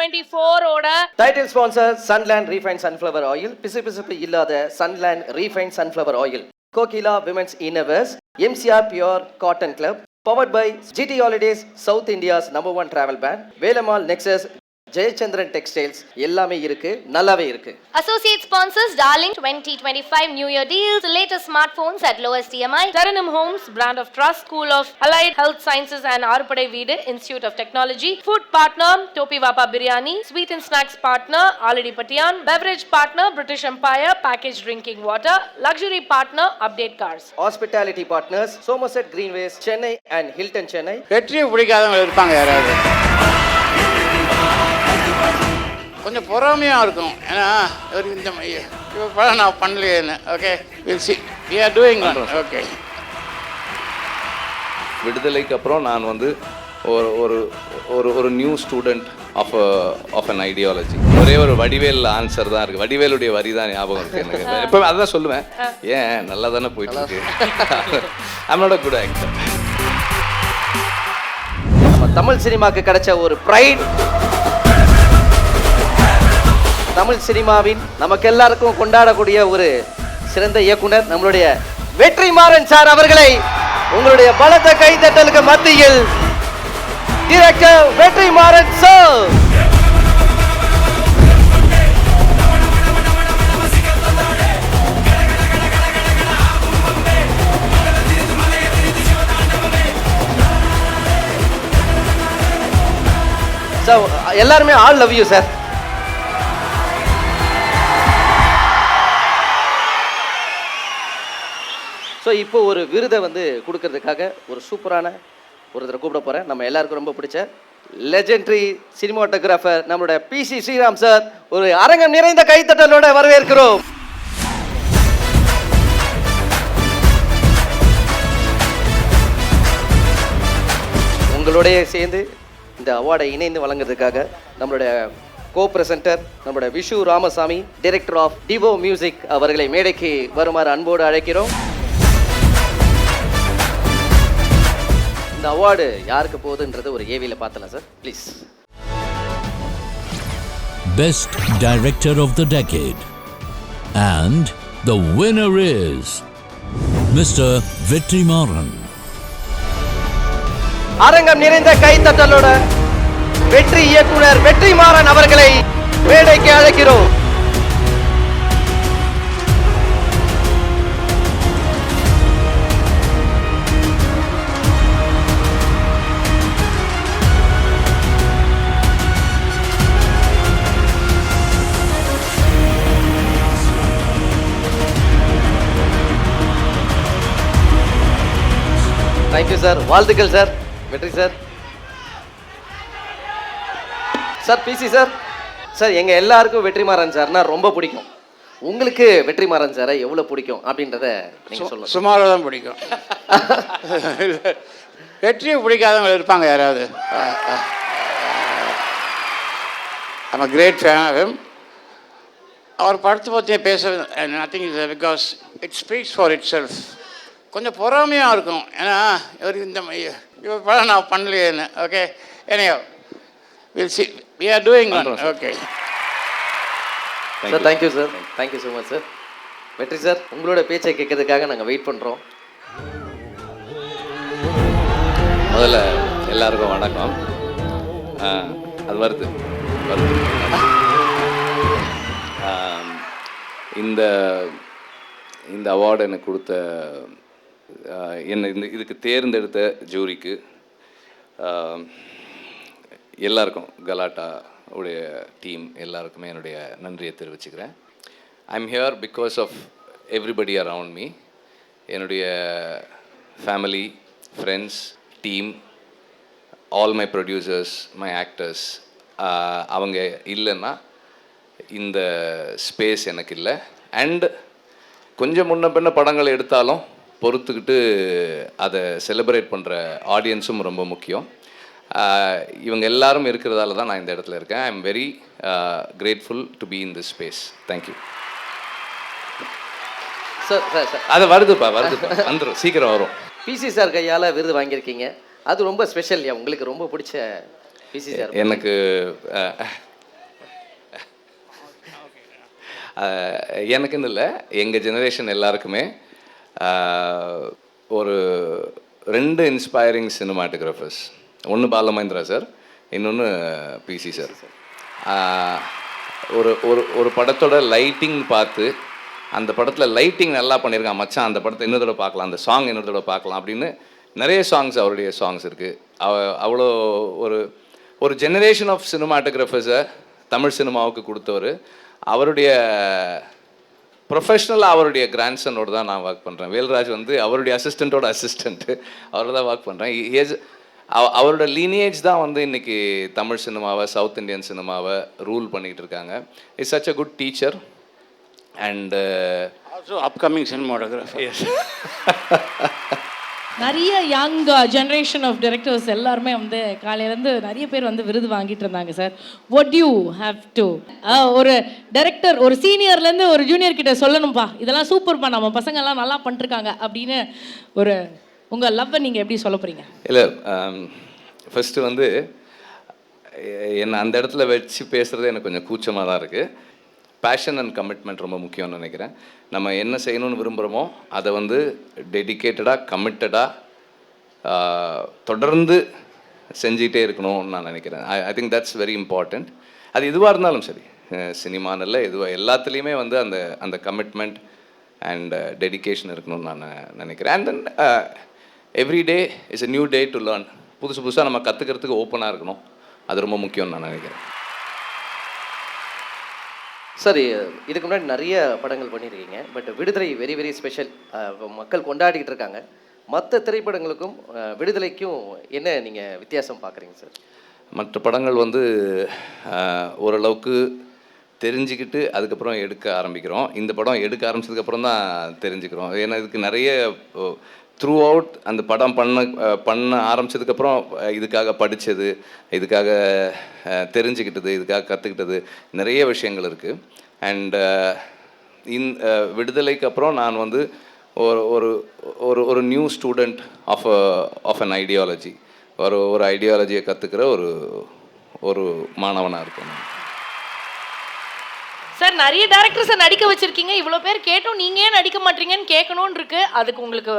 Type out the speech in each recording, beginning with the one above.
2024 ஓட title sponsor Sunland refine sunflower oil, பிசுபிசுப்பு இல்லாத Sunland refine sunflower oil, Kokila women's innerwears, MCR pure cotton club, powered by GT Holidays, South India's #1 travel brand, Velamal Nexus, Jayachandran textiles, எல்லாமே இருக்கு, நல்லாவே இருக்கு. Associate sponsors Darling 2025 New Year deals, latest smartphones at lowest EMI, Taranum Homes, brand of trust, School of Allied Health Sciences and Arupadai Veedu Institute of Technology, food partner Topi Vapa Biryani, sweet and snacks partner Alidi Patian, beverage partner British Empire packaged drinking water, luxury partner Update Cars, hospitality partners Somerset Greenways, Chennai and Hilton Chennai. வெற்றியை பிடிக்காதவங்க இருப்பாங்க யாராவது, கொஞ்சம் பொறாமையாக இருக்கும். ஏன்னா இந்த இப்போ படம் நான் பண்ணலையேன்னு. Okay, will see we are doing. Okay, விடுதலைக்கு அப்புறம் நான் வந்து ஒரு ஒரு ஒரு ஒரு new student of an ideology. ஒரே ஒரு வடிவேல் ஆன்சர் தான் இருக்குது, வடிவேலுடைய வரி தான் ஞாபகம் இருக்குது எனக்கு. எப்போ அதான் சொல்லுவேன், ஏன் நல்லா தானே போயிட்டு இருக்கு. I'm not a good actor. நம்ம தமிழ் சினிமாவுக்கு கிடைச்ச ஒரு ப்ரைட், தமிழ் சினிமாவின் நமக்கு எல்லாருக்கும் கொண்டாடக்கூடிய ஒரு சிறந்த இயக்குனர் நம்மளுடைய வெற்றிமாறன் சார் அவர்களை உங்களுடைய பலத்த கைதட்டலுக்கு மத்தியில் டைரக்டர் வெற்றிமாறன் சார். சார் எல்லாருமே all love you sir. So இப்போ ஒரு விருதை வந்து கொடுக்கறதுக்காக ஒரு சூப்பரான ஒருத்தரை கூப்பிட போகிறேன். நம்ம எல்லாருக்கும் ரொம்ப பிடிச்ச லெஜெண்டரி சினிமாட்டோகிராஃபர் நம்மளோட PC ஸ்ரீராம் சார் ஒரு அரங்கம் நிறைந்த கைத்தட்டலோட வரவேற்கிறோம். உங்களுடைய சேர்ந்து இந்த அவார்டை இணைந்து வழங்குறதுக்காக நம்மளுடைய கோ-பிரசன்டர் நம்மளுடைய Vishu Ramasamy, director of Divo music அவர்களை மேடைக்கு வருமாறு அன்போடு அழைக்கிறோம். இந்த அவார்டு யாருக்கு போகுதுன்றது ஒரு ஏவில பார்த்தலாம் sir, please. Best Director of the Decade, and the winner is Mr. Vetrimaran. அரங்கம் நிறைந்த கைத்தட்டலோட வெற்றி இயக்குனர் வெற்றிமாறன் அவர்களை மேடைக்கு அழைக்கிறோம். தேங்க்யூ சார், வாழ்த்துக்கள் sir. Vetri sir. Sir PC sir, sir எங்கள் எல்லாருக்கும் வெற்றிமாறன் சார்னா ரொம்ப பிடிக்கும். உங்களுக்கு வெற்றிமாறன் சாரை எவ்வளோ பிடிக்கும் அப்படின்றத நீங்கள் சொல்லுங்கள். சுமாராக தான் பிடிக்கும். வெற்றியை பிடிக்காதவங்க இருப்பாங்க யாராவது. I'm a great fan of him. அவர் படத்தை பற்றியே பேச nothing is because it speaks for itself. கொஞ்சம் பொறாமையாக இருக்கும். ஏன்னா இந்த இப்போ படம் நான் பண்ணலையேன்னு. Okay, anyhow will see we are doing. Okay sir, thank you sir, thank you so much sir. Vetri sir, உங்களோட பேச்சை கேட்கறதுக்காக நாங்கள் வெயிட் பண்ணுறோம். முதல்ல எல்லாருக்கும் வணக்கம். அது வருது. இந்த இந்த அவார்டு எனக்கு கொடுத்த என்னை இதுக்கு தேர்ந்தெடுத்த ஜூரிக்கு எல்லாருக்கும், கலாட்டா உடைய டீம் எல்லாருக்குமே என்னுடைய நன்றியை தெரிவிச்சுக்கிறேன். I'm here because of everybody around me. என்னுடைய family, friends, team, all my producers, my actors, அவங்க இல்லைன்னா இந்த ஸ்பேஸ் எனக்கு இல்லை. அண்ட் கொஞ்சம் முன்ன பின்ன படங்கள் எடுத்தாலும் பொறுத்துக்கிட்டு அதை செலிப்ரேட் பண்ணுற ஆடியன்ஸும் ரொம்ப முக்கியம். இவங்க எல்லாரும் இருக்கிறதால தான் நான் இந்த இடத்துல இருக்கேன். I am very grateful to be in this space. Thank you sir. Sir sir அது வருதுப்பா வந்துடும், சீக்கிரம் வரும். PC சார் கையால் விருது வாங்கியிருக்கீங்க, அது ரொம்ப ஸ்பெஷல். உங்களுக்கு ரொம்ப பிடிச்ச PC சார்? எனக்கு எனக்குன்னு இல்லை, எங்கள் ஜெனரேஷன் எல்லாருக்குமே ஒரு 2 இன்ஸ்பைரிங் சினிமாட்டோகிராஃபர்ஸ். ஒன்று பாலமகேந்திரா சார், இன்னொன்று பிசி சார். ஒரு ஒரு ஒரு படத்தோட லைட்டிங் பார்த்து, அந்த படத்தில் லைட்டிங் நல்லா பண்ணியிருக்கான் மச்சான், அந்த படத்தை இன்னொரு தடவை பார்க்கலாம், அந்த சாங் இன்னொரு தடவை பார்க்கலாம் அப்படின்னு நிறைய சாங்ஸ், அவருடைய சாங்ஸ் இருக்குது. அவ்வளோ ஒரு ஒரு ஜெனரேஷன் ஆஃப் சினிமாட்டோகிராஃபர்ஸை தமிழ் சினிமாவுக்கு கொடுத்தவர். அவருடைய ப்ரொஃபஷ்னலாக அவருடைய கிராண்ட்சனோடு தான் நான் ஒர்க் பண்ணுறேன். வேல்ராஜ் வந்து அவருடைய அசிஸ்டண்ட்டோட அசிஸ்டண்ட்டு, அவரோட தான் ஒர்க் பண்ணுறேன். அவரோட லீனியேஜ் தான் வந்து இன்றைக்கி தமிழ் சினிமாவை, சவுத் இண்டியன் சினிமாவை ரூல் பண்ணிகிட்டு இருக்காங்க. It's such a good teacher and also upcoming cinematographer. Yes. நிறைய யங் ஜென்ரேஷன் ஆஃப் டைரக்டர்ஸ் எல்லாருமே வந்து காலையிலேருந்து நிறைய பேர் வந்து விருது வாங்கிட்டு இருந்தாங்க sir. What you have to ஒரு டைரக்டர் ஒரு சீனியர்லேருந்து ஒரு ஜூனியர் கிட்ட சொல்லணும்ப்பா, இதெல்லாம் சூப்பர்ப்பா, நம்ம பசங்கள்லாம் நல்லா பண்ணிருக்காங்க அப்படின்னு ஒரு உங்கள் லவ்வை நீங்கள் எப்படி சொல்ல போகிறீங்க? இல்லை, ஃபஸ்ட்டு வந்து என்னை அந்த இடத்துல வச்சு பேசுகிறது எனக்கு கொஞ்சம் கூச்சமாக தான் இருக்குது. பேஷன் அண்ட் கமிட்மெண்ட் ரொம்ப முக்கியம்னு நினைக்கிறேன். நம்ம என்ன செய்யணும்னு விரும்புகிறோமோ அதை வந்து டெடிக்கேட்டடாக, கமிட்டடாக தொடர்ந்து செஞ்சிகிட்டே இருக்கணும்னு நான் நினைக்கிறேன். I think that's very important. அது எதுவாக இருந்தாலும் சரி, சினிமானில் எதுவாக, எல்லாத்துலேயுமே வந்து அந்த அந்த கமிட்மெண்ட் அண்ட் டெடிக்கேஷன் இருக்கணும்னு நான் நினைக்கிறேன். And then every day is a new day to learn. புதுசாக நம்ம கற்றுக்கிறதுக்கு ஓப்பனாக இருக்கணும். அது ரொம்ப முக்கியம்னு நான் நினைக்கிறேன். சரி, இதுக்கு முன்னாடி நிறைய படங்கள் பண்ணியிருக்கீங்க. பட் விடுதலை வெரி வெரி ஸ்பெஷல், மக்கள் கொண்டாடிக்கிட்டு இருக்காங்க. மற்ற திரைப்படங்களுக்கும் விடுதலைக்கும் என்ன நீங்கள் வித்தியாசம் பார்க்குறீங்க சார்? மற்ற படங்கள் வந்து ஓரளவுக்கு தெரிஞ்சுக்கிட்டு அதுக்கப்புறம் எடுக்க ஆரம்பிக்கிறோம். இந்த படம் எடுக்க ஆரம்பிச்சதுக்கப்புறம் தான் தெரிஞ்சுக்கிறோம். ஏன்னா இதுக்கு நிறைய த்ரூ அவுட் அந்த படம் பண்ண ஆரம்பித்ததுக்கப்புறம் இதுக்காக படித்தது, இதுக்காக தெரிஞ்சுக்கிட்டது, இதுக்காக கற்றுக்கிட்டது நிறைய விஷயங்கள் இருக்குது. அண்ட் விடுதலைக்கு அப்புறம் நான் வந்து ஒரு ஒரு ஒரு new student of an ideology, ஒரு ஐடியாலஜியை கற்றுக்கிற ஒரு மாணவனாக இருக்கேன். சார், நிறைய டேரக்டர்ஸை நடிக்க வச்சிருக்கீங்க. இவ்வளோ பேர் கேட்டோம், நீங்கள் ஏன் நடிக்க மாட்டீங்கன்னு கேட்கணும்னு இருக்கு. அதுக்கு உங்களுக்கு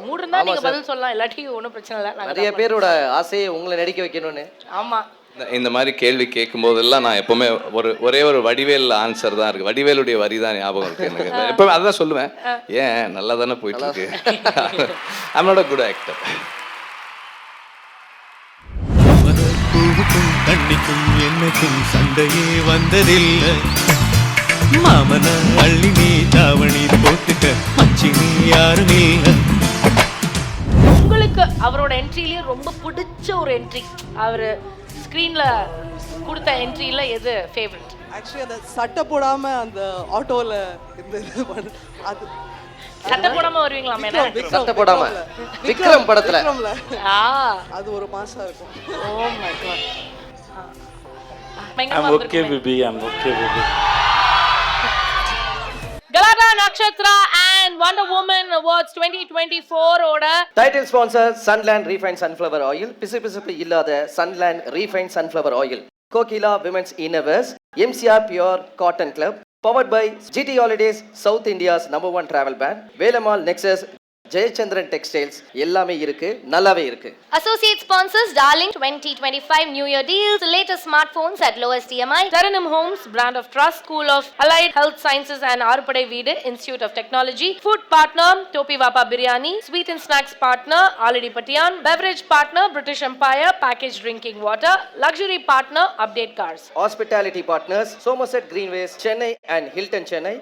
மூடு இருந்தால் நீங்கள் பதில் சொல்லலாம், இல்லாட்டி ஒன்றும் பிரச்சனை இல்லை. நிறைய பேரோட ஆசையை உங்களை நடிக்க வைக்கணும்னு. ஆமாம், இந்த மாதிரி கேள்வி கேட்கும் போதெல்லாம் நான் எப்போவுமே ஒரே ஒரு வடிவேல் ஆன்சர் தான் இருக்குது. வடிவேலுடைய வரி தான் ஞாபகம் இருக்குது எனக்கு. எப்போவுமே அதுதான் சொல்லுவேன், ஏன் நல்லா தானே போயிட்டு இருக்கு. I am not a good actor. தண்ணிக்கும் என்னைக்கும் சண்டையே வந்ததில்லை. மாமன அள்ளி நீ தாவணி போட்டுக்க மச்சி நீ யாரும் இல்லை. உங்களுக்கு அவரோட என்ட்ரிலேயே ரொம்ப பிடிச்ச ஒரு என்ட்ரி, அவர் ஸ்க்ரீனில் கொடுத்த என்ட்ரியில் எது ஃபேவரட்? ஆக்சுவலி அந்த சட்டை போடாமல் அந்த ஆட்டோவில் இந்த இது பண்ண அது சட்டை போடாமல் வருவீங்களாமே? சட்டை போடாமல் விக்ரம் படத்தில். விக்ரம்ல அது ஒரு மாசம் இருக்கும். Oh my god. I'm okay, baby. I'm okay, baby. Galata Nakshatra and Wonder Woman Awards 2024 ஓட title sponsor Sunland Refined Sunflower Oil. பிசுபிசுப்பு இல்லாத Sunland Refined Sunflower Oil. Kokila women's innerwears, MCR Pure Cotton Club, powered by GT Holidays, South India's #1 travel brand, Velamal Nexus, Jayachandran textiles, எல்லாமே இருக்கு, நல்லாவே இருக்கு. Associate sponsors Darling 2025 New Year deals, latest smartphones at lowest EMI, Taranum Homes, brand of trust, School of Allied Health Sciences and Arupadai Veedu, Institute of Technology, food partner Topi Vapa Biryani, sweet and snacks partner Aladi Patian, beverage partner British Empire packaged drinking water, luxury partner Update Cars, Hospitality partners Somerset Greenways, Chennai and Hilton Chennai,